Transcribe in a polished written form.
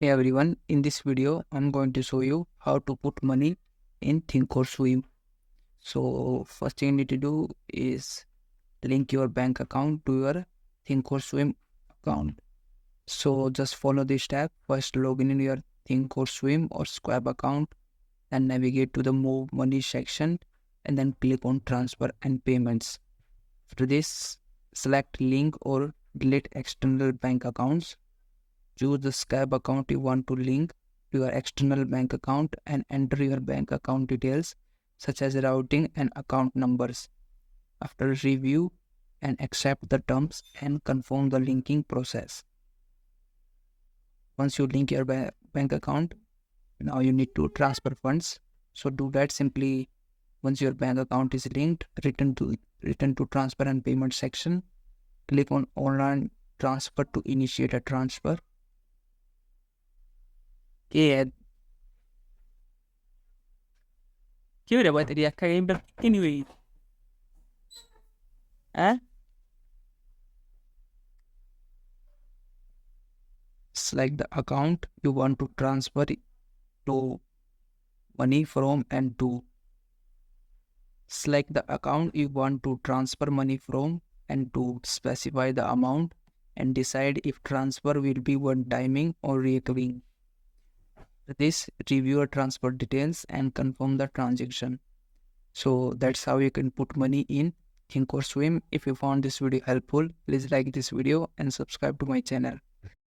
Hey everyone, in this video I'm going to show you how to put money in Thinkorswim. So first thing you need to do is link your bank account to your Thinkorswim account. So just follow this step. First log in your Thinkorswim or Squab account and navigate to the Move Money section and then click on Transfer and Payments. After this, select Link or Delete External Bank Accounts. Choose the Skype account you want to link to your external bank account and enter your bank account details such as routing and account numbers. After review and accept the terms and confirm the linking process. Once you link your bank account, now you need to transfer funds. So do that simply. Once your bank account is linked, return to transfer and payment section. Click on online transfer to initiate a transfer. Yeah. Chưa để bởi thì cái em được anyway. Select the account you want to transfer to money from and to. Select the account you want to transfer money from and to specify the amount and decide if transfer will be one-timing or recurring. This review your transfer details and confirm the transaction. So that's how you can put money in Thinkorswim. If you found this video helpful, please like this video and subscribe to my channel.